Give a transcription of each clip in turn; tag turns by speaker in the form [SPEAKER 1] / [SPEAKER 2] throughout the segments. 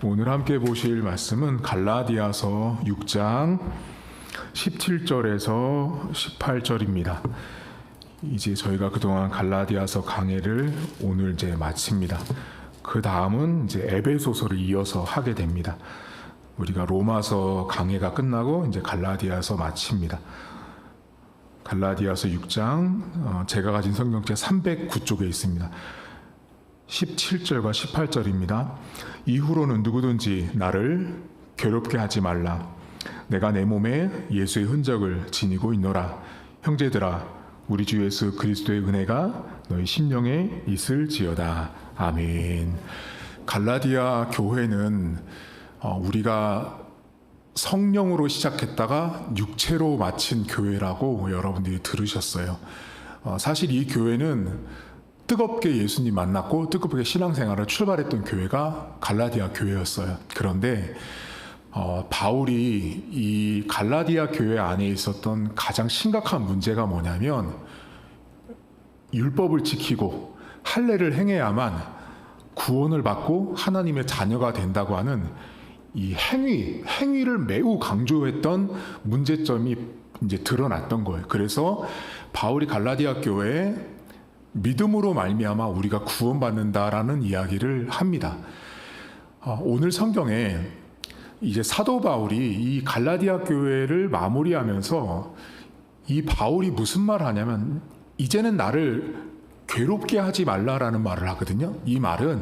[SPEAKER 1] 오늘 함께 보실 말씀은 갈라디아서 6장 17절에서 18절입니다. 이제 저희가 그동안 갈라디아서 강해를 오늘 이제 마칩니다. 그 다음은 이제 에베소서를 이어서 하게 됩니다. 우리가 로마서 강해가 끝나고 이제 갈라디아서 마칩니다. 갈라디아서 6장 제가 가진 성경책 309쪽에 있습니다. 17절과 18절입니다. 이후로는 누구든지 나를 괴롭게 하지 말라. 내가 내 몸에 예수의 흔적을 지니고 있노라. 형제들아, 우리 주 예수 그리스도의 은혜가 너희 심령에 있을지어다. 아멘. 갈라디아 교회는 우리가 성령으로 시작했다가 육체로 마친 교회라고 여러분들이 들으셨어요. 사실 이 교회는 뜨겁게 예수님 만났고 뜨겁게 신앙생활을 출발했던 교회가 갈라디아 교회였어요. 그런데 바울이 이 갈라디아 교회 안에 있었던 가장 심각한 문제가 뭐냐면 율법을 지키고 할례를 행해야만 구원을 받고 하나님의 자녀가 된다고 하는 이 행위를 매우 강조했던 문제점이 이제 드러났던 거예요. 그래서 바울이 갈라디아 교회에 믿음으로 말미암아 우리가 구원받는다라는 이야기를 합니다. 오늘 성경에 이제 사도 바울이 이 갈라디아 교회를 마무리하면서 이 바울이 무슨 말을 하냐면 이제는 나를 괴롭게 하지 말라라는 말을 하거든요. 이 말은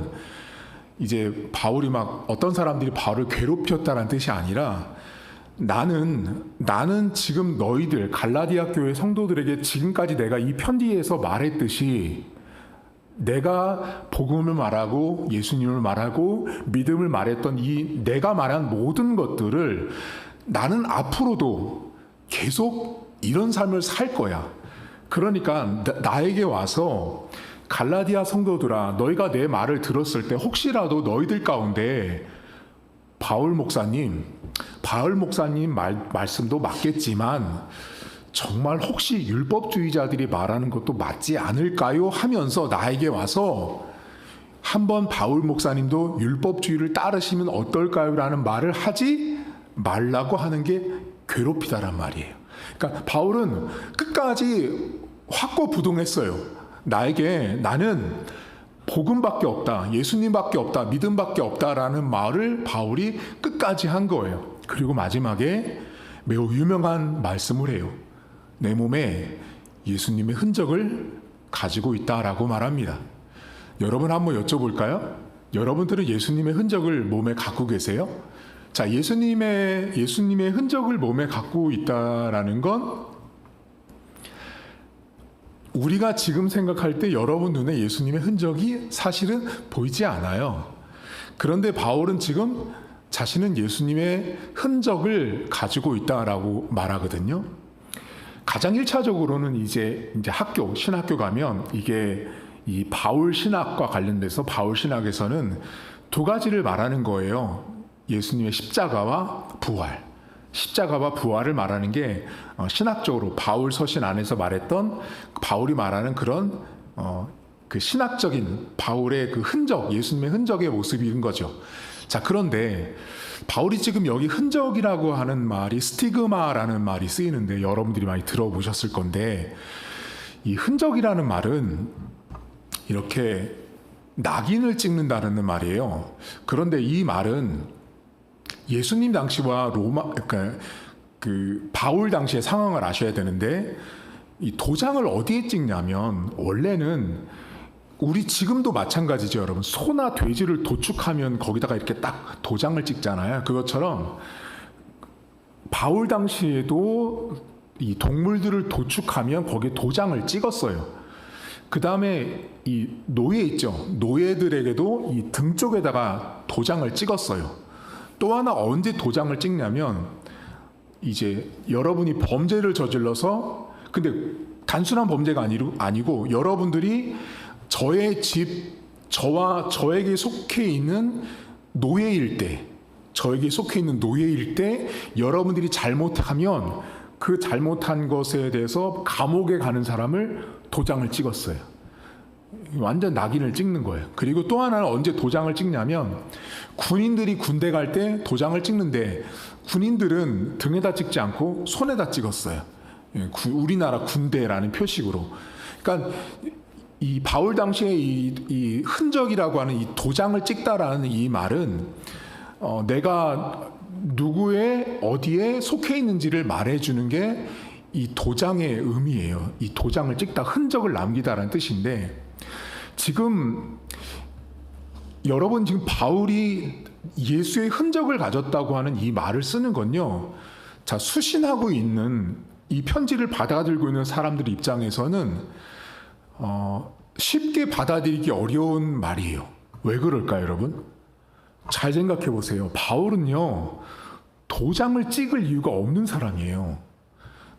[SPEAKER 1] 이제 바울이 막 어떤 사람들이 바울을 괴롭혔다는 뜻이 아니라 나는 지금 너희들 갈라디아 교회 성도들에게 지금까지 내가 이 편지에서 말했듯이 내가 복음을 말하고 예수님을 말하고 믿음을 말했던 이 내가 말한 모든 것들을 나는 앞으로도 계속 이런 삶을 살 거야. 그러니까 나에게 와서 갈라디아 성도들아, 너희가 내 말을 들었을 때 혹시라도 너희들 가운데 바울 목사님 말씀도 맞겠지만 정말 혹시 율법주의자들이 말하는 것도 맞지 않을까요? 하면서 나에게 와서 한번 바울 목사님도 율법주의를 따르시면 어떨까요? 라는 말을 하지 말라고 하는 게 괴롭히다란 말이에요. 그러니까 바울은 끝까지 확고부동했어요. 나는 복음밖에 없다, 예수님밖에 없다, 믿음밖에 없다라는 말을 바울이 끝까지 한 거예요. 그리고 마지막에 매우 유명한 말씀을 해요. 내 몸에 예수님의 흔적을 가지고 있다라고 말합니다. 여러분 한번 여쭤볼까요? 여러분들은 예수님의 흔적을 몸에 갖고 계세요? 자, 예수님의 흔적을 몸에 갖고 있다라는 건 우리가 지금 생각할 때 여러분 눈에 예수님의 흔적이 사실은 보이지 않아요. 그런데 바울은 지금 자신은 예수님의 흔적을 가지고 있다라고 말하거든요. 가장 1차적으로는 이제 신학교 가면 이게 이 바울 신학과 관련돼서 바울 신학에서는 두 가지를 말하는 거예요. 예수님의 십자가와 부활. 십자가와 부활을 말하는 게 신학적으로 바울 서신 안에서 말했던 바울이 말하는 그런 그 신학적인 바울의 그 흔적, 예수님의 흔적의 모습인 거죠. 자, 그런데 바울이 지금 여기 흔적이라고 하는 말이 스티그마라는 말이 쓰이는데 여러분들이 많이 들어보셨을 건데 이 흔적이라는 말은 이렇게 낙인을 찍는다는 말이에요. 그런데 이 말은 예수님 당시와 그러니까 그 바울 당시의 상황을 아셔야 되는데 이 도장을 어디에 찍냐면 원래는 우리 지금도 마찬가지죠, 여러분. 소나 돼지를 도축하면 거기다가 이렇게 딱 도장을 찍잖아요. 그것처럼 바울 당시에도 이 동물들을 도축하면 거기에 도장을 찍었어요. 그 다음에 이 노예 있죠. 노예들에게도 이 등 쪽에다가 도장을 찍었어요. 또 하나 언제 도장을 찍냐면 이제 여러분이 범죄를 저질러서, 근데 단순한 범죄가 아니고 여러분들이 저의 집, 저와 저에게 속해 있는 노예일 때 여러분들이 잘못하면 그 잘못한 것에 대해서 감옥에 가는 사람을 도장을 찍었어요. 완전 낙인을 찍는 거예요. 그리고 또 하나는 언제 도장을 찍냐면 군인들이 군대 갈 때 도장을 찍는데 군인들은 등에다 찍지 않고 손에다 찍었어요. 우리나라 군대라는 표식으로. 그러니까 이 바울 당시에 이 흔적이라고 하는 이 도장을 찍다라는 이 말은 내가 누구의 어디에 속해 있는지를 말해주는 게 이 도장의 의미예요. 이 도장을 찍다, 흔적을 남기다라는 뜻인데, 지금 여러분 지금 바울이 예수의 흔적을 가졌다고 하는 이 말을 쓰는 건요, 자, 수신하고 있는 이 편지를 받아들고 있는 사람들 입장에서는 쉽게 받아들이기 어려운 말이에요. 왜 그럴까요, 여러분? 잘 생각해 보세요. 바울은요, 도장을 찍을 이유가 없는 사람이에요.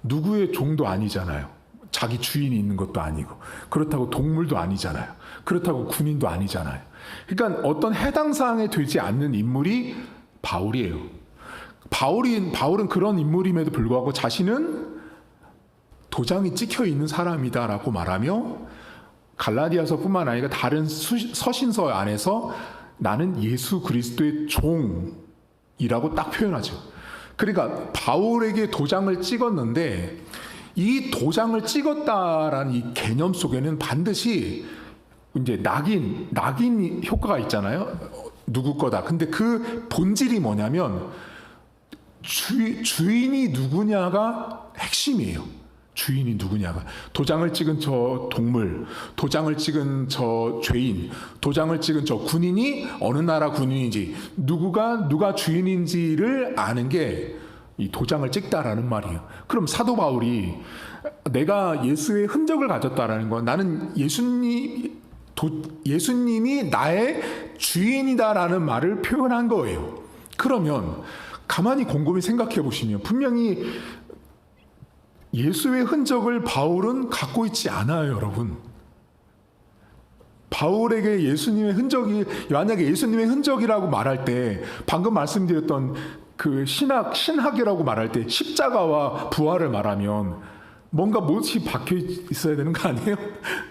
[SPEAKER 1] 누구의 종도 아니잖아요. 자기 주인이 있는 것도 아니고, 그렇다고 동물도 아니잖아요. 그렇다고 군인도 아니잖아요. 그러니까 어떤 해당 사항에 되지 않는 인물이 바울이에요. 바울은 그런 인물임에도 불구하고 자신은 도장이 찍혀 있는 사람이다라고 말하며 갈라디아서뿐만 아니라 다른 서신서 안에서 나는 예수 그리스도의 종이라고 딱 표현하죠. 그러니까 바울에게 도장을 찍었는데 이 도장을 찍었다라는 이 개념 속에는 반드시 이제 낙인 효과가 있잖아요. 누구 거다. 근데 그 본질이 뭐냐면 주인이 누구냐가 핵심이에요. 주인이 누구냐가. 도장을 찍은 저 동물, 도장을 찍은 저 죄인, 도장을 찍은 저 군인이 어느 나라 군인인지, 누가 주인인지를 아는 게 이 도장을 찍다라는 말이에요. 그럼 사도 바울이 내가 예수의 흔적을 가졌다라는 건 나는 예수님이 나의 주인이다라는 말을 표현한 거예요. 그러면 가만히 곰곰이 생각해 보시면 분명히 예수의 흔적을 바울은 갖고 있지 않아요, 여러분. 바울에게 예수님의 흔적이, 만약에 예수님의 흔적이라고 말할 때 방금 말씀드렸던 그 신학이라고 말할 때 십자가와 부활을 말하면 뭔가 못이 박혀 있어야 되는 거 아니에요?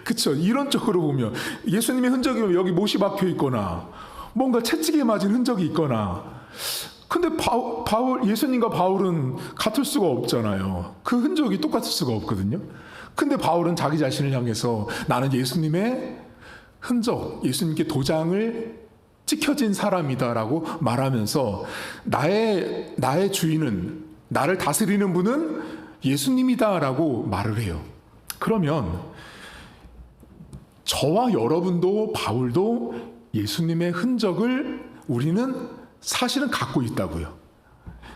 [SPEAKER 1] 그렇죠? 이론적으로 보면 예수님의 흔적이면 여기 못이 박혀 있거나 뭔가 채찍에 맞은 흔적이 있거나, 근데 예수님과 바울은 같을 수가 없잖아요. 그 흔적이 똑같을 수가 없거든요. 근데 바울은 자기 자신을 향해서 나는 예수님의 흔적, 예수님께 도장을 찍혀진 사람이다라고 말하면서 나의 주인은, 나를 다스리는 분은 예수님이다라고 말을 해요. 그러면 저와 여러분도 바울도 예수님의 흔적을 우리는 사실은 갖고 있다고요.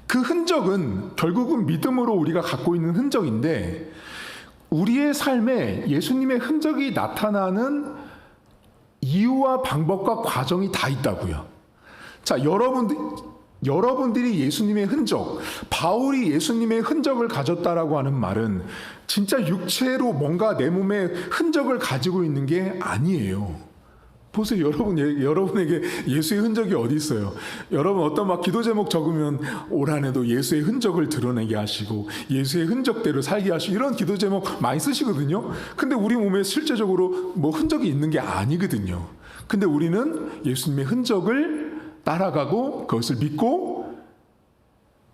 [SPEAKER 1] 그 흔적은 결국은 믿음으로 우리가 갖고 있는 흔적인데, 우리의 삶에 예수님의 흔적이 나타나는 이유와 방법과 과정이 다 있다고요. 자, 여러분들이 예수님의 흔적, 바울이 예수님의 흔적을 가졌다라고 하는 말은 진짜 육체로 뭔가 내 몸에 흔적을 가지고 있는 게 아니에요. 보세요, 여러분에게 예수의 흔적이 어디 있어요? 여러분 어떤 막 기도 제목 적으면 올 한 해도 예수의 흔적을 드러내게 하시고 예수의 흔적대로 살게 하시고 이런 기도 제목 많이 쓰시거든요. 근데 우리 몸에 실제적으로 뭐 흔적이 있는 게 아니거든요. 근데 우리는 예수님의 흔적을 따라가고 그것을 믿고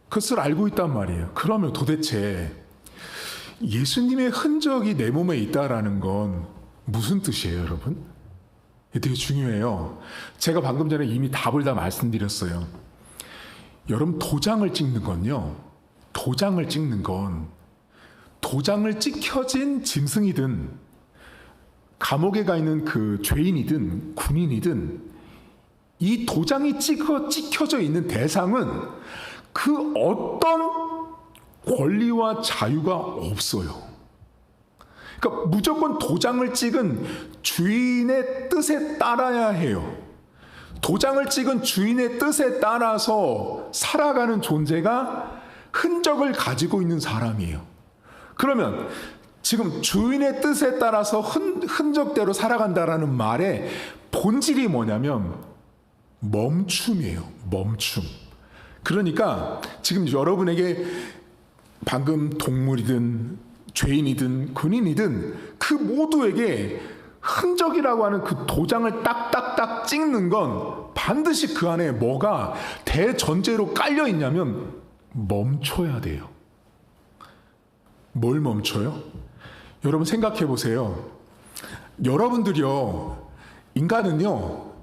[SPEAKER 1] 그것을 알고 있단 말이에요. 그러면 도대체 예수님의 흔적이 내 몸에 있다라는 건 무슨 뜻이에요, 여러분? 되게 중요해요. 제가 방금 전에 이미 답을 다 말씀드렸어요. 여러분, 도장을 찍는 건 도장을 찍혀진 짐승이든 감옥에 가 있는 그 죄인이든 군인이든 이 도장이 찍혀져 있는 대상은 그 어떤 권리와 자유가 없어요. 그러니까 무조건 도장을 찍은 주인의 뜻에 따라야 해요. 도장을 찍은 주인의 뜻에 따라서 살아가는 존재가 흔적을 가지고 있는 사람이에요. 그러면 지금 주인의 뜻에 따라서 흔적대로 살아간다라는 말의 본질이 뭐냐면 멈춤이에요. 멈춤. 그러니까 지금 여러분에게 방금 동물이든 죄인이든 군인이든 그 모두에게 흔적이라고 하는 그 도장을 딱딱딱 찍는 건 반드시 그 안에 뭐가 대전제로 깔려 있냐면 멈춰야 돼요. 뭘 멈춰요? 여러분 생각해 보세요. 여러분들이요, 인간은요,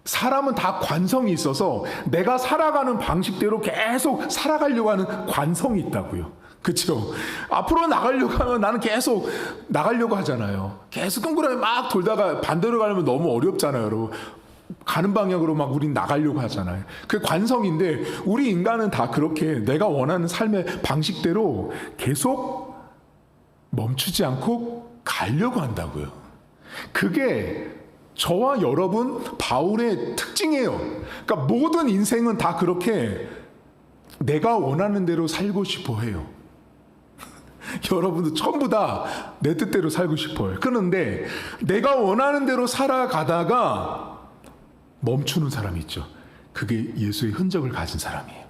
[SPEAKER 1] 사람은 다 관성이 있어서 내가 살아가는 방식대로 계속 살아가려고 하는 관성이 있다고요. 그렇죠? 앞으로 나가려고 하면 나는 계속 나가려고 하잖아요. 계속 동그라미 막 돌다가 반대로 가려면 너무 어렵잖아요, 여러분. 가는 방향으로 막 우린 나가려고 하잖아요. 그게 관성인데 우리 인간은 다 그렇게 내가 원하는 삶의 방식대로 계속 멈추지 않고 가려고 한다고요. 그게 저와 여러분 바울의 특징이에요. 그러니까 모든 인생은 다 그렇게 내가 원하는 대로 살고 싶어 해요. 여러분도 전부 다 내 뜻대로 살고 싶어요. 그런데 내가 원하는 대로 살아가다가 멈추는 사람이 있죠. 그게 예수의 흔적을 가진 사람이에요.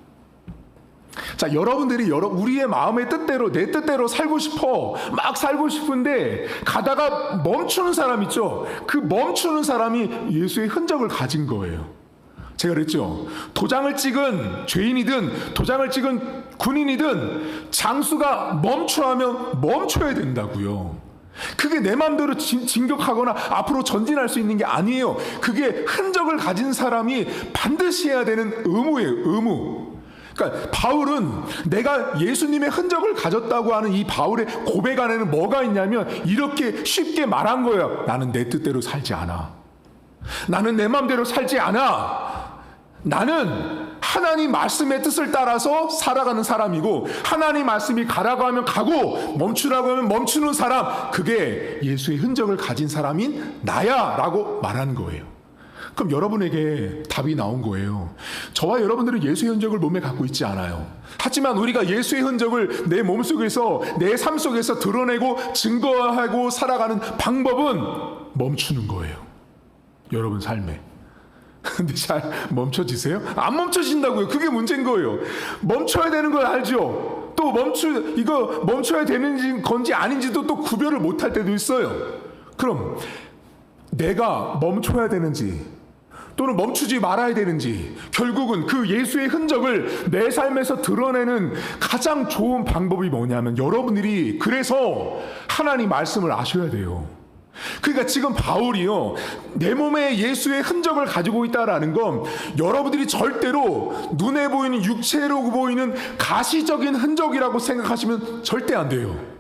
[SPEAKER 1] 자, 여러분들이 우리의 마음의 뜻대로 내 뜻대로 살고 싶어 막 살고 싶은데 가다가 멈추는 사람 있죠. 그 멈추는 사람이 예수의 흔적을 가진 거예요. 제가 그랬죠. 도장을 찍은 죄인이든 도장을 찍은 군인이든 장수가 멈추하면 멈춰야 된다고요. 그게 내 마음대로 진격하거나 앞으로 전진할 수 있는 게 아니에요. 그게 흔적을 가진 사람이 반드시 해야 되는 의무예요. 의무. 그러니까 바울은 내가 예수님의 흔적을 가졌다고 하는 이 바울의 고백 안에는 뭐가 있냐면 이렇게 쉽게 말한 거예요. 나는 내 뜻대로 살지 않아. 나는 내 마음대로 살지 않아. 나는 하나님 말씀의 뜻을 따라서 살아가는 사람이고 하나님 말씀이 가라고 하면 가고 멈추라고 하면 멈추는 사람, 그게 예수의 흔적을 가진 사람인 나야 라고 말하는 거예요. 그럼 여러분에게 답이 나온 거예요. 저와 여러분들은 예수의 흔적을 몸에 갖고 있지 않아요. 하지만 우리가 예수의 흔적을 내 몸속에서 내 삶 속에서 드러내고 증거하고 살아가는 방법은 멈추는 거예요. 여러분 삶에. 근데 잘 멈춰지세요? 안 멈춰진다고요. 그게 문제인 거예요. 멈춰야 되는 걸 알죠. 또 이거 멈춰야 되는 건지 아닌지도 또 구별을 못할 때도 있어요. 그럼 내가 멈춰야 되는지 또는 멈추지 말아야 되는지, 결국은 그 예수의 흔적을 내 삶에서 드러내는 가장 좋은 방법이 뭐냐면 여러분들이 그래서 하나님 말씀을 아셔야 돼요. 그러니까 지금 바울이요, 내 몸에 예수의 흔적을 가지고 있다라는 건 여러분들이 절대로 눈에 보이는 육체로 보이는 가시적인 흔적이라고 생각하시면 절대 안 돼요.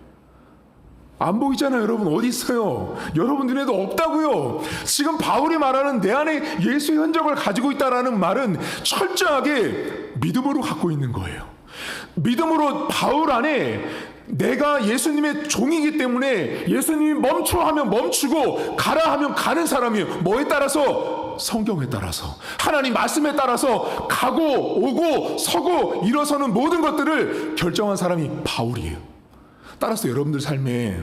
[SPEAKER 1] 안 보이잖아요. 여러분 어디 있어요? 여러분 눈에도 없다고요. 지금 바울이 말하는 내 안에 예수의 흔적을 가지고 있다라는 말은 철저하게 믿음으로 갖고 있는 거예요. 믿음으로 바울 안에 내가 예수님의 종이기 때문에 예수님이 멈춰 하면 멈추고 가라 하면 가는 사람이에요. 뭐에 따라서? 성경에 따라서, 하나님 말씀에 따라서 가고 오고 서고 일어서는 모든 것들을 결정한 사람이 바울이에요. 따라서 여러분들 삶에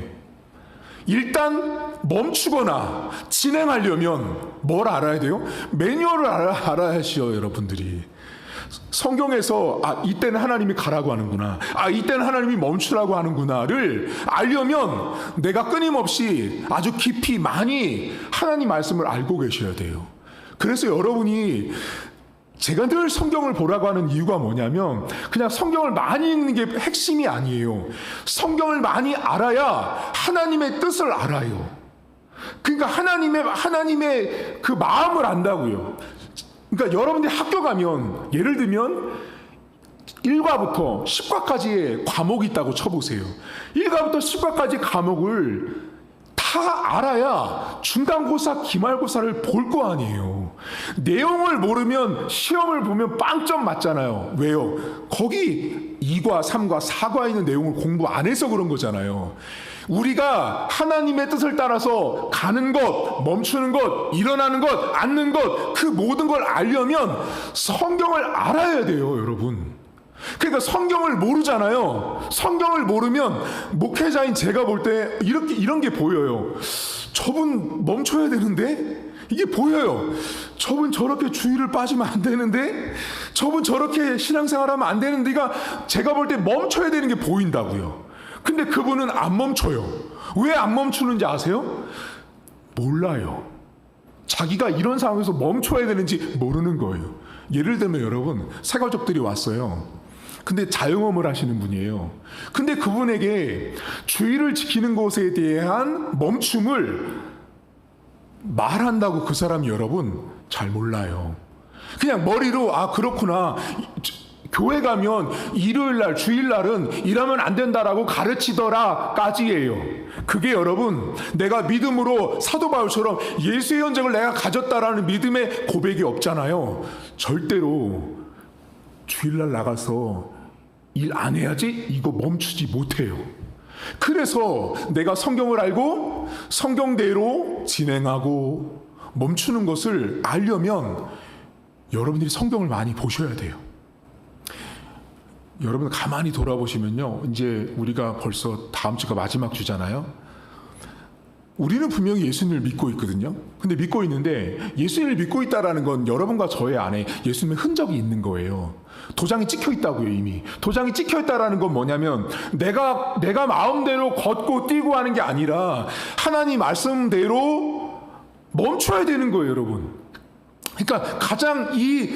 [SPEAKER 1] 일단 멈추거나 진행하려면 뭘 알아야 돼요? 매뉴얼을 알아야시요. 여러분들이 성경에서 이때는 하나님이 가라고 하는구나, 이때는 하나님이 멈추라고 하는구나를 알려면 내가 끊임없이 아주 깊이 많이 하나님 말씀을 알고 계셔야 돼요. 그래서 여러분이 제가 늘 성경을 보라고 하는 이유가 뭐냐면 그냥 성경을 많이 읽는 게 핵심이 아니에요. 성경을 많이 알아야 하나님의 뜻을 알아요. 그러니까 하나님의 그 마음을 안다고요. 그러니까 여러분들이 학교 가면 예를 들면 1과부터 10과까지의 과목이 있다고 쳐보세요. 1과부터 10과까지 과목을 다 알아야 중간고사, 기말고사를 볼 거 아니에요. 내용을 모르면 시험을 보면 빵점 맞잖아요. 왜요? 거기 2과, 3과, 4과 있는 내용을 공부 안 해서 그런 거잖아요. 우리가 하나님의 뜻을 따라서 가는 것, 멈추는 것, 일어나는 것, 앉는 것, 그 모든 걸 알려면 성경을 알아야 돼요, 여러분. 그러니까 성경을 모르잖아요. 성경을 모르면 목회자인 제가 볼 때 이런 게 보여요. 저분 멈춰야 되는데? 이게 보여요. 저분 저렇게 주의를 빠지면 안 되는데? 저분 저렇게 신앙생활하면 안 되는데가 제가 볼 때 멈춰야 되는 게 보인다고요. 근데 그분은 안 멈춰요. 왜 안 멈추는지 아세요? 몰라요. 자기가 이런 상황에서 멈춰야 되는지 모르는 거예요. 예를 들면 여러분, 새가족들이 왔어요. 근데 자영업을 하시는 분이에요. 근데 그분에게 주의를 지키는 것에 대한 멈춤을 말한다고 그 사람이 여러분 잘 몰라요. 그냥 머리로 그렇구나, 교회 가면 일요일날 주일날은 일하면 안 된다라고 가르치더라 까지예요. 그게 여러분, 내가 믿음으로 사도 바울처럼 예수의 현장을 내가 가졌다라는 믿음의 고백이 없잖아요. 절대로 주일날 나가서 일 안 해야지 이거 멈추지 못해요. 그래서 내가 성경을 알고 성경대로 진행하고 멈추는 것을 알려면 여러분들이 성경을 많이 보셔야 돼요. 여러분 가만히 돌아보시면요, 이제 우리가 벌써 다음 주가 마지막 주잖아요. 우리는 분명히 예수님을 믿고 있거든요. 근데 믿고 있는데 예수님을 믿고 있다라는 건 여러분과 저의 안에 예수님의 흔적이 있는 거예요. 도장이 찍혀 있다고요. 이미 도장이 찍혀 있다라는 건 뭐냐면 내가 마음대로 걷고 뛰고 하는 게 아니라 하나님 말씀대로 멈춰야 되는 거예요, 여러분. 그러니까 가장 이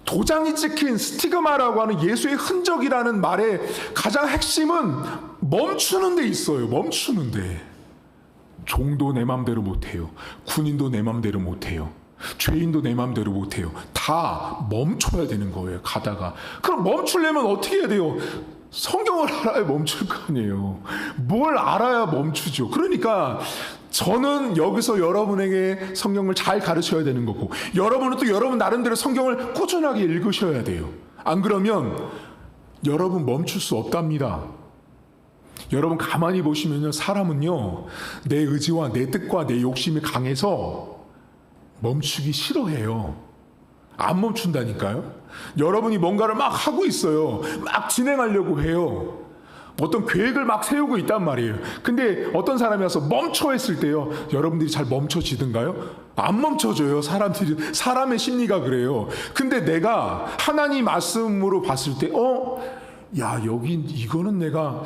[SPEAKER 1] 도장이 찍힌 스티그마라고 하는 예수의 흔적이라는 말의 가장 핵심은 멈추는 데 있어요. 멈추는 데. 종도 내 맘대로 못해요. 군인도 내 맘대로 못해요. 죄인도 내 맘대로 못해요. 다 멈춰야 되는 거예요. 가다가. 그럼 멈추려면 어떻게 해야 돼요? 성경을 알아야 멈출 거 아니에요. 뭘 알아야 멈추죠. 그러니까 저는 여기서 여러분에게 성경을 잘 가르쳐야 되는 거고, 여러분은 또 여러분 나름대로 성경을 꾸준하게 읽으셔야 돼요. 안 그러면 여러분 멈출 수 없답니다. 여러분 가만히 보시면요, 사람은요 내 의지와 내 뜻과 내 욕심이 강해서 멈추기 싫어해요. 안 멈춘다니까요. 여러분이 뭔가를 막 하고 있어요. 막 진행하려고 해요. 어떤 계획을 막 세우고 있단 말이에요. 근데 어떤 사람이 와서 멈춰 했을 때요, 여러분들이 잘 멈춰지던가요? 안 멈춰져요. 사람의 심리가 그래요. 근데 내가 하나님 말씀으로 봤을 때 여긴 이거는 내가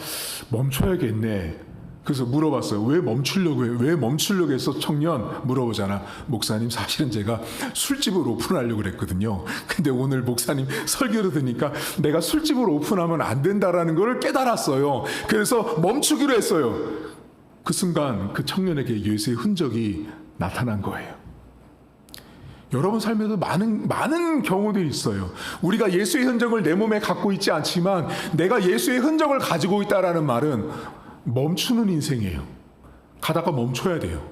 [SPEAKER 1] 멈춰야겠네. 그래서 물어봤어요. 왜 멈추려고 해요? 왜 멈추려고 해서 청년 물어보잖아. 목사님, 사실은 제가 술집을 오픈하려고 그랬거든요. 근데 오늘 목사님 설교를 듣니까 내가 술집을 오픈하면 안 된다라는 걸 깨달았어요. 그래서 멈추기로 했어요. 그 순간 그 청년에게 예수의 흔적이 나타난 거예요. 여러분 삶에도 많은 경우들이 있어요. 우리가 예수의 흔적을 내 몸에 갖고 있지 않지만 내가 예수의 흔적을 가지고 있다라는 말은 멈추는 인생이에요. 가다가 멈춰야 돼요.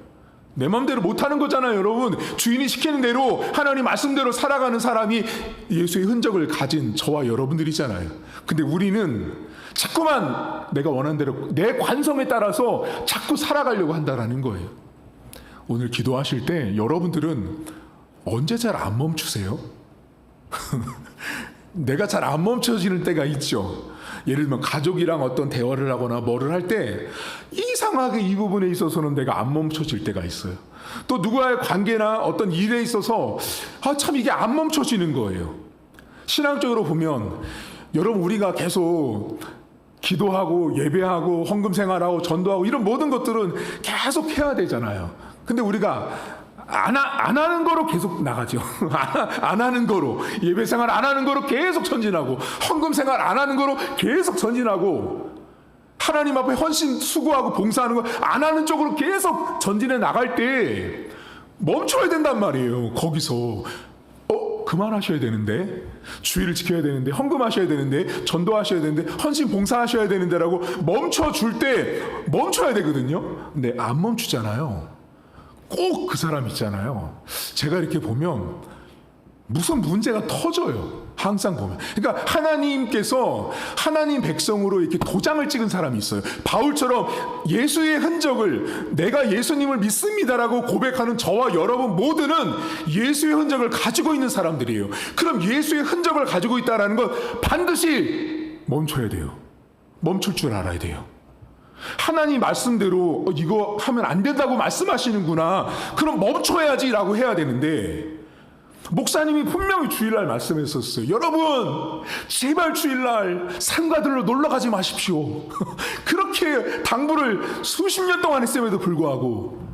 [SPEAKER 1] 내 마음대로 못하는 거잖아요, 여러분. 주인이 시키는 대로 하나님 말씀대로 살아가는 사람이 예수의 흔적을 가진 저와 여러분들이잖아요. 근데 우리는 자꾸만 내가 원하는 대로 내 관성에 따라서 자꾸 살아가려고 한다라는 거예요. 오늘 기도하실 때 여러분들은 언제 잘 안 멈추세요? 내가 잘 안 멈춰지는 때가 있죠. 예를 들면 가족이랑 어떤 대화를 하거나 뭐를 할 때 이상하게 이 부분에 있어서는 내가 안 멈춰질 때가 있어요. 또 누구와의 관계나 어떤 일에 있어서 참 이게 안 멈춰지는 거예요. 신앙적으로 보면 여러분, 우리가 계속 기도하고 예배하고 헌금 생활하고 전도하고 이런 모든 것들은 계속 해야 되잖아요. 근데 우리가 안 하는 거로 계속 나가죠. 안 하는 거로, 예배 생활 안 하는 거로 계속 전진하고, 헌금 생활 안 하는 거로 계속 전진하고, 하나님 앞에 헌신 수고하고 봉사하는 거 안 하는 쪽으로 계속 전진해 나갈 때 멈춰야 된단 말이에요. 거기서 그만하셔야 되는데, 주의를 지켜야 되는데, 헌금하셔야 되는데, 전도하셔야 되는데, 헌신 봉사하셔야 되는데라고 멈춰줄 때 멈춰야 되거든요. 근데 안 멈추잖아요. 꼭 그 사람 있잖아요. 제가 이렇게 보면 무슨 문제가 터져요. 항상 보면. 그러니까 하나님께서 하나님 백성으로 이렇게 도장을 찍은 사람이 있어요. 바울처럼 예수의 흔적을, 내가 예수님을 믿습니다라고 고백하는 저와 여러분 모두는 예수의 흔적을 가지고 있는 사람들이에요. 그럼 예수의 흔적을 가지고 있다는 건 반드시 멈춰야 돼요. 멈출 줄 알아야 돼요. 하나님 말씀대로 이거 하면 안 된다고 말씀하시는구나, 그럼 멈춰야지라고 해야 되는데, 목사님이 분명히 주일날 말씀했었어요. 여러분, 제발 주일날 산가들로 놀러 가지 마십시오. 그렇게 당부를 수십 년 동안 했음에도 불구하고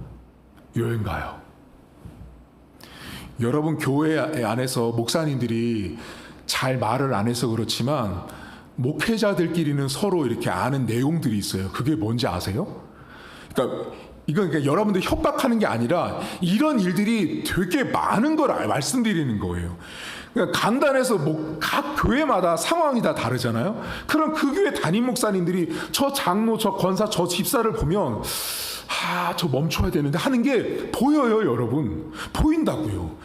[SPEAKER 1] 여행 가요. 여러분, 교회 안에서 목사님들이 잘 말을 안 해서 그렇지만 목회자들끼리는 서로 이렇게 아는 내용들이 있어요. 그게 뭔지 아세요? 그러니까 이건 여러분들 협박하는 게 아니라 이런 일들이 되게 많은 걸 말씀드리는 거예요. 그러니까 강단에서 각 교회마다 상황이 다 다르잖아요. 그럼 그 교회 담임 목사님들이 저 장로, 저 권사, 저 집사를 보면 저 멈춰야 되는데 하는 게 보여요, 여러분. 보인다고요.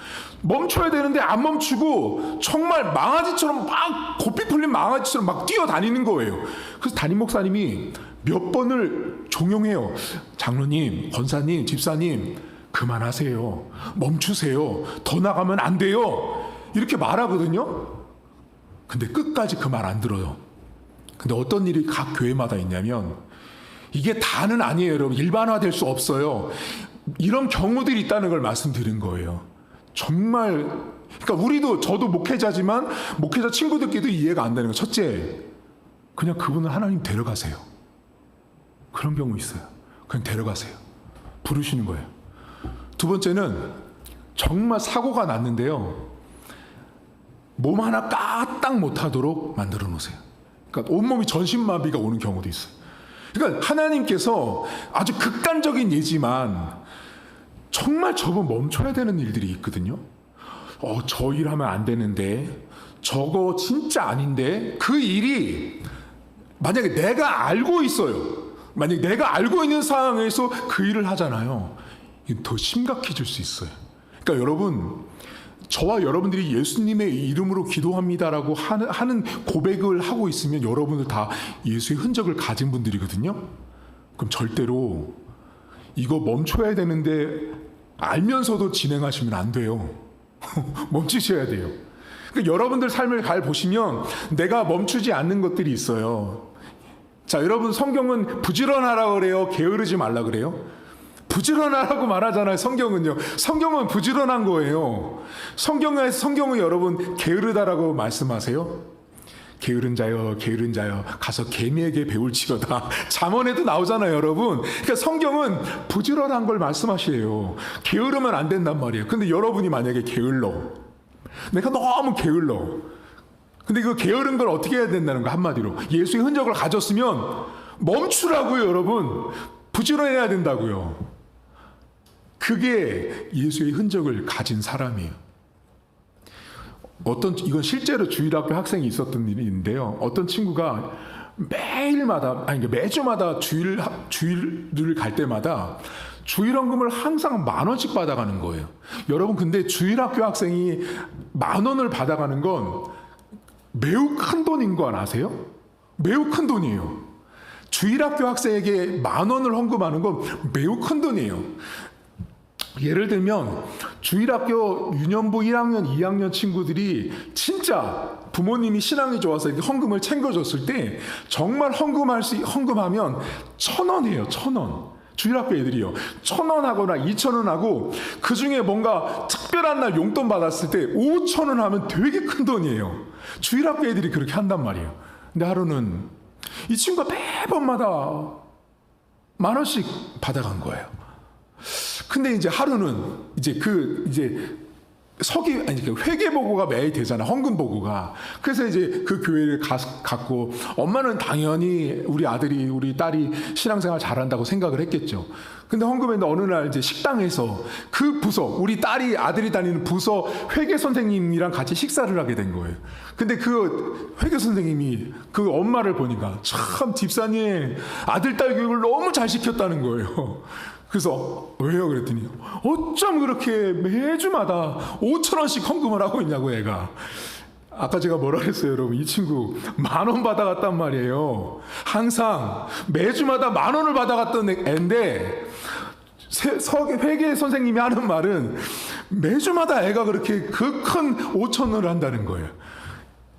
[SPEAKER 1] 멈춰야 되는데 안 멈추고 정말 망아지처럼 막 고삐 풀린 망아지처럼 막 뛰어다니는 거예요. 그래서 담임 목사님이 몇 번을 종용해요. 장로님, 권사님, 집사님, 그만하세요. 멈추세요. 더 나가면 안 돼요. 이렇게 말하거든요. 근데 끝까지 그 말 안 들어요. 근데 어떤 일이 각 교회마다 있냐면 이게 다는 아니에요, 여러분. 일반화될 수 없어요. 이런 경우들이 있다는 걸 말씀드린 거예요. 정말, 그러니까 저도 목회자지만 목회자 친구들끼리도 이해가 안 되는 거예요. 첫째, 그냥 그분을 하나님 데려가세요. 그런 경우 있어요. 그냥 데려가세요. 부르시는 거예요. 두 번째는 정말 사고가 났는데요. 몸 하나 까딱 못하도록 만들어 놓으세요. 그러니까 온몸이 전신마비가 오는 경우도 있어요. 그러니까 하나님께서 아주 극단적인 예지만 정말 저분 멈춰야 되는 일들이 있거든요. 저 일하면 안 되는데, 저거 진짜 아닌데, 그 일이 만약에 내가 알고 있어요. 만약에 내가 알고 있는 상황에서 그 일을 하잖아요. 더 심각해질 수 있어요. 그러니까 여러분, 저와 여러분들이 예수님의 이름으로 기도합니다라고 하는 고백을 하고 있으면 여러분들 다 예수의 흔적을 가진 분들이거든요. 그럼 절대로 이거 멈춰야 되는데 알면서도 진행하시면 안 돼요. 멈추셔야 돼요. 그러니까 여러분들 삶을 잘 보시면 내가 멈추지 않는 것들이 있어요. 자, 여러분, 성경은 부지런하라 그래요? 게으르지 말라 그래요? 부지런하라고 말하잖아요. 성경은요. 성경은 부지런한 거예요. 성경은 여러분 게으르다라고 말씀하세요. 게으른 자여, 게으른 자여, 가서 개미에게 배울지어다. 잠언에도 나오잖아요, 여러분. 그러니까 성경은 부지런한 걸 말씀하시래요. 게으르면 안 된단 말이에요. 근데 여러분이 만약에 게을러, 내가 너무 게을러. 근데 그 게으른 걸 어떻게 해야 된다는 거, 한마디로 예수의 흔적을 가졌으면 멈추라고요, 여러분. 부지런해야 된다고요. 그게 예수의 흔적을 가진 사람이에요. 이건 실제로 주일학교 학생이 있었던 일인데요. 어떤 친구가 매주마다 주일을 갈 때마다 주일헌금을 항상 10,000원씩 받아가는 거예요. 여러분, 근데 주일학교 학생이 10,000원을 받아가는 건 매우 큰 돈인 거 아세요? 매우 큰 돈이에요. 주일학교 학생에게 10,000원을 헌금하는 건 매우 큰 돈이에요. 예를 들면 주일학교 유년부 1학년, 2학년 친구들이 진짜 부모님이 신앙이 좋아서 이렇게 헌금을 챙겨줬을 때 정말 헌금하면 1,000원이에요. 1,000원. 주일학교 애들이요. 1,000원 하거나 2,000원 하고, 그 중에 뭔가 특별한 날 용돈 받았을 때 5,000원 하면 되게 큰 돈이에요. 주일학교 애들이 그렇게 한단 말이에요. 근데 하루는 이 친구가 매번마다 10,000원씩 받아간 거예요. 근데 이제 하루는 회계 보고가 매일 되잖아, 헌금 보고가. 그래서 이제 그 교회를 갔고, 엄마는 당연히 우리 아들이, 우리 딸이 신앙생활 잘한다고 생각을 했겠죠. 근데 헌금했는데 어느 날 이제 식당에서 그 부서, 아들이 다니는 부서 회계 선생님이랑 같이 식사를 하게 된 거예요. 근데 그 회계 선생님이 그 엄마를 보니까 참 집사님 아들, 딸 교육을 너무 잘 시켰다는 거예요. 그래서 왜요? 그랬더니 어쩜 그렇게 매주마다 5,000원씩 헌금을 하고 있냐고, 애가. 아까 제가 뭐라 그랬어요, 여러분? 이 친구 10,000원 받아갔단 말이에요. 항상 매주마다 10,000원을 받아갔던 애인데, 회계 선생님이 하는 말은 매주마다 애가 그렇게 그 큰 5,000원을 한다는 거예요.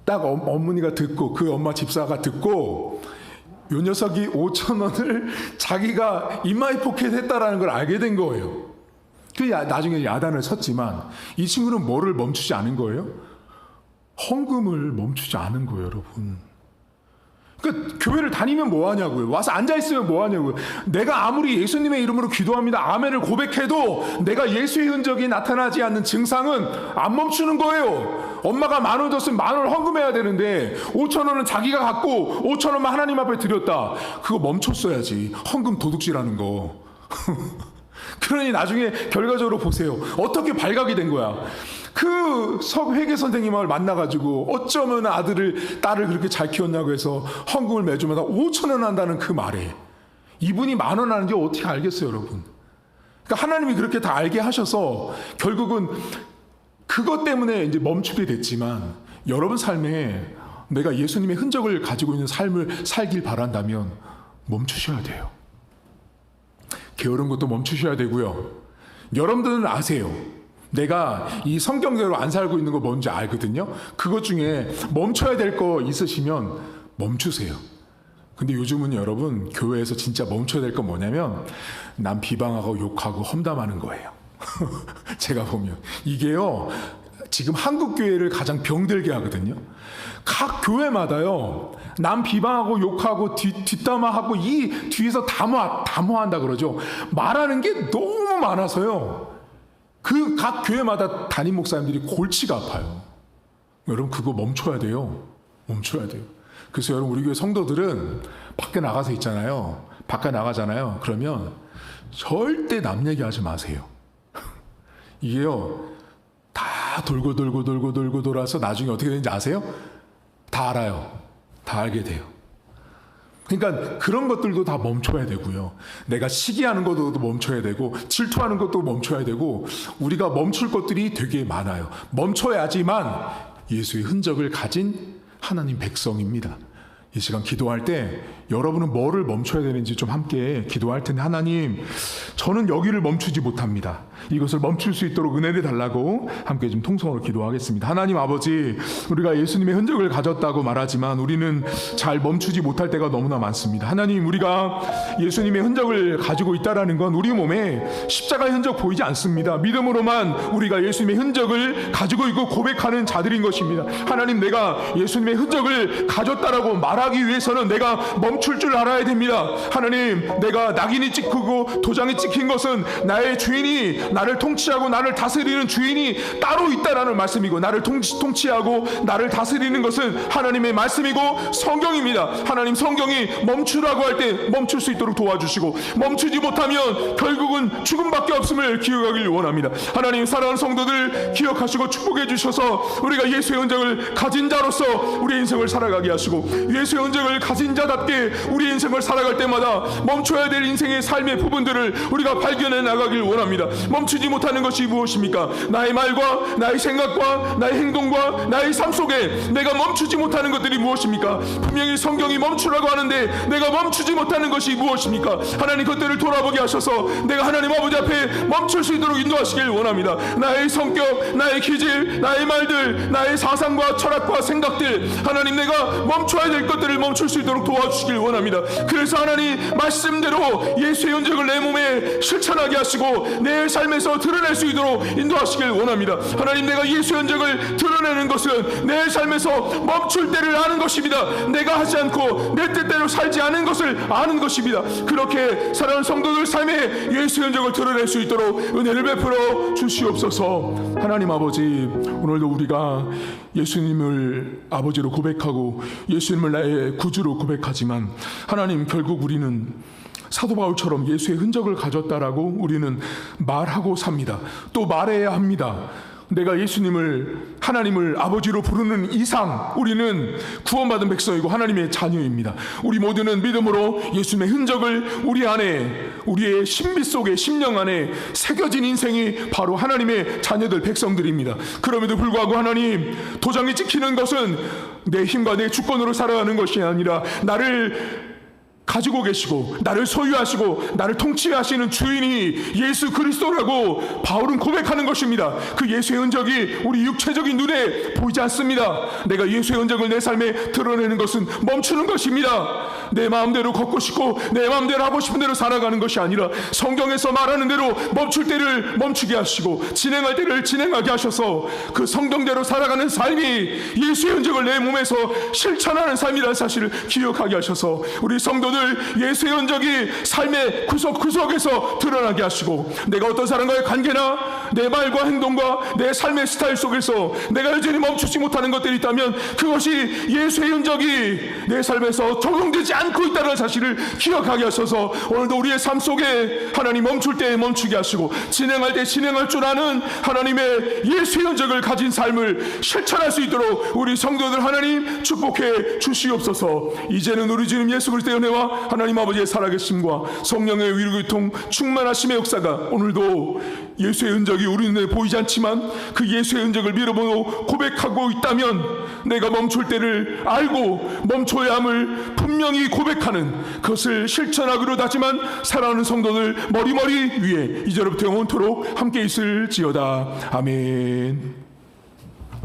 [SPEAKER 1] 딱 어머니가 듣고, 그 엄마 집사가 듣고, 요 녀석이 5,000원을 자기가 인마이 포켓 했다라는 걸 알게 된 거예요. 나중에 야단을 쳤지만 이 친구는 뭐를 멈추지 않은 거예요? 헌금을 멈추지 않은 거예요, 여러분. 그러니까 교회를 다니면 뭐 하냐고요. 와서 앉아 있으면 뭐 하냐고요. 내가 아무리 예수님의 이름으로 기도합니다, 아멘을 고백해도 내가 예수의 흔적이 나타나지 않는 증상은 안 멈추는 거예요. 엄마가 10,000원 줬으면 10,000원 헌금해야 되는데 5,000원은 자기가 갖고 5,000원만 하나님 앞에 드렸다. 그거 멈췄어야지. 헌금 도둑질하는 거. 그러니 나중에 결과적으로 보세요. 어떻게 발각이 된 거야. 그 회계 선생님을 만나가지고 어쩌면 딸을 그렇게 잘 키웠냐고 해서 헌금을 매주마다 5,000원 한다는 그 말에 이분이 10,000원 하는지 어떻게 알겠어요, 여러분. 그러니까 하나님이 그렇게 다 알게 하셔서 결국은 그것 때문에 이제 멈추게 됐지만, 여러분 삶에 내가 예수님의 흔적을 가지고 있는 삶을 살길 바란다면 멈추셔야 돼요. 게으른 것도 멈추셔야 되고요. 여러분들은 아세요. 내가 이 성경대로 안 살고 있는 거 뭔지 알거든요. 그것 중에 멈춰야 될 거 있으시면 멈추세요. 근데 요즘은 여러분, 교회에서 진짜 멈춰야 될 건 뭐냐면 남 비방하고 욕하고 험담하는 거예요. 제가 보면 이게요, 지금 한국 교회를 가장 병들게 하거든요. 각 교회마다요, 남 비방하고 욕하고 뒷담화하고 이 뒤에서 담화한다 그러죠. 말하는 게 너무 많아서요, 그 각 교회마다 담임 목사님들이 골치가 아파요. 여러분, 그거 멈춰야 돼요. 멈춰야 돼요. 그래서 여러분, 우리 교회 성도들은 밖에 나가서 있잖아요. 밖에 나가잖아요. 그러면 절대 남 얘기하지 마세요. 이게요, 다 돌고 돌아서 나중에 어떻게 되는지 아세요? 다 알아요. 다 알게 돼요. 그러니까 그런 것들도 다 멈춰야 되고요. 내가 시기하는 것도 멈춰야 되고, 질투하는 것도 멈춰야 되고, 우리가 멈출 것들이 되게 많아요. 멈춰야지만 예수의 흔적을 가진 하나님 백성입니다. 이 시간 기도할 때 여러분은 뭐를 멈춰야 되는지 좀 함께 기도할 텐데, 하나님, 저는 여기를 멈추지 못합니다. 이것을 멈출 수 있도록 은혜를 달라고 함께 좀 통성으로 기도하겠습니다. 하나님 아버지, 우리가 예수님의 흔적을 가졌다고 말하지만 우리는 잘 멈추지 못할 때가 너무나 많습니다. 하나님, 우리가 예수님의 흔적을 가지고 있다는 건 우리 몸에 십자가의 흔적 보이지 않습니다. 믿음으로만 우리가 예수님의 흔적을 가지고 있고 고백하는 자들인 것입니다. 하나님, 내가 예수님의 흔적을 가졌다라고 말하기 위해서는 내가 멈출 줄 알아야 됩니다. 하나님, 내가 낙인이 찍히고 도장이 찍힌 것은 나의 주인이, 나를 통치하고 나를 다스리는 주인이 따로 있다라는 말씀이고, 나를 통치하고 나를 다스리는 것은 하나님의 말씀이고 성경입니다. 하나님, 성경이 멈추라고 할 때 멈출 수 있도록 도와주시고, 멈추지 못하면 결국은 죽음밖에 없음을 기억하길 원합니다. 하나님, 사랑하는 성도들 기억하시고 축복해 주셔서 우리가 예수의 흔적을 가진 자로서 우리 인생을 살아가게 하시고, 예수의 흔적을 가진 자답게 우리 인생을 살아갈 때마다 멈춰야 될 인생의 삶의 부분들을 우리가 발견해 나가길 원합니다. 멈추지 못하는 것이 무엇입니까? 나의 말과 나의 생각과 나의 행동과 나의 삶 속에 내가 멈추지 못하는 것들이 무엇입니까? 분명히 성경이 멈추라고 하는데 내가 멈추지 못하는 것이 무엇입니까? 하나님, 그것들을 돌아보게 하셔서 내가 하나님 아버지 앞에 멈출 수 있도록 인도하시길 원합니다. 나의 성격, 나의 기질, 나의 말들, 나의 사상과 철학과 생각들, 하나님, 내가 멈춰야 될 것들을 멈출 수 있도록 도와주시길 원합니다. 그래서 하나님 말씀대로 예수의 흔적을 내 몸에 실천하게 하시고 내 삶에서 드러낼 수 있도록 인도하시길 원합니다. 하나님, 내가 예수의 흔적을 드러내는 것은 내 삶에서 멈출 때를 아는 것입니다. 내가 하지 않고 내 뜻대로 살지 않은 것을 아는 것입니다. 그렇게 사랑하는 성도들 삶에 예수의 흔적을 드러낼 수 있도록 은혜를 베풀어 주시옵소서. 하나님 아버지, 오늘도 우리가 예수님을 아버지로 고백하고 예수님을 나의 구주로 고백하지만, 하나님, 결국 우리는 사도 바울처럼 예수의 흔적을 가졌다라고 우리는 말하고 삽니다. 또 말해야 합니다. 내가 예수님을, 하나님을 아버지로 부르는 이상 우리는 구원받은 백성이고 하나님의 자녀입니다. 우리 모두는 믿음으로 예수님의 흔적을 우리 안에, 우리의 신비 속에, 심령 안에 새겨진 인생이 바로 하나님의 자녀들, 백성들입니다. 그럼에도 불구하고 하나님, 도장이 찍히는 것은 내 힘과 내 주권으로 살아가는 것이 아니라 나를 가지고 계시고 나를 소유하시고 나를 통치하시는 주인이 예수 그리스도라고 바울은 고백하는 것입니다. 그 예수의 흔적이 우리 육체적인 눈에 보이지 않습니다. 내가 예수의 흔적을 내 삶에 드러내는 것은 멈추는 것입니다. 내 마음대로 걷고 싶고 내 마음대로 하고 싶은 대로 살아가는 것이 아니라 성경에서 말하는 대로 멈출 때를 멈추게 하시고 진행할 때를 진행하게 하셔서 그 성경대로 살아가는 삶이 예수의 흔적을 내 몸에서 실천하는 삶이라는 사실을 기억하게 하셔서 우리 성도들 예수의 흔적이 삶의 구석구석에서 드러나게 하시고 내가 어떤 사람과의 관계나 내 말과 행동과 내 삶의 스타일 속에서 내가 여전히 멈추지 못하는 것들이 있다면 그것이 예수의 흔적이 내 삶에서 적용되지 않고 있다는 사실을 기억하게 하셔서 오늘도 우리의 삶 속에 하나님 멈출 때 멈추게 하시고 진행할 때 진행할 줄 아는 하나님의 예수의 흔적을 가진 삶을 실천할 수 있도록 우리 성도들 하나님 축복해 주시옵소서. 이제는 우리 주님 예수 그리스도의 은혜와 하나님 아버지의 살아계심과 성령의 위로교통 충만하심의 역사가 오늘도 예수의 흔적이 우리 눈에 보이지 않지만 그 예수의 흔적을 밀어보고 고백하고 있다면 내가 멈출 때를 알고 멈춰야 함을 분명히 고백하는 그것을 실천하기로 다짐한 사랑하는 성도들 머리머리 위에 이제로부터 영원토록 함께 있을지어다. 아멘.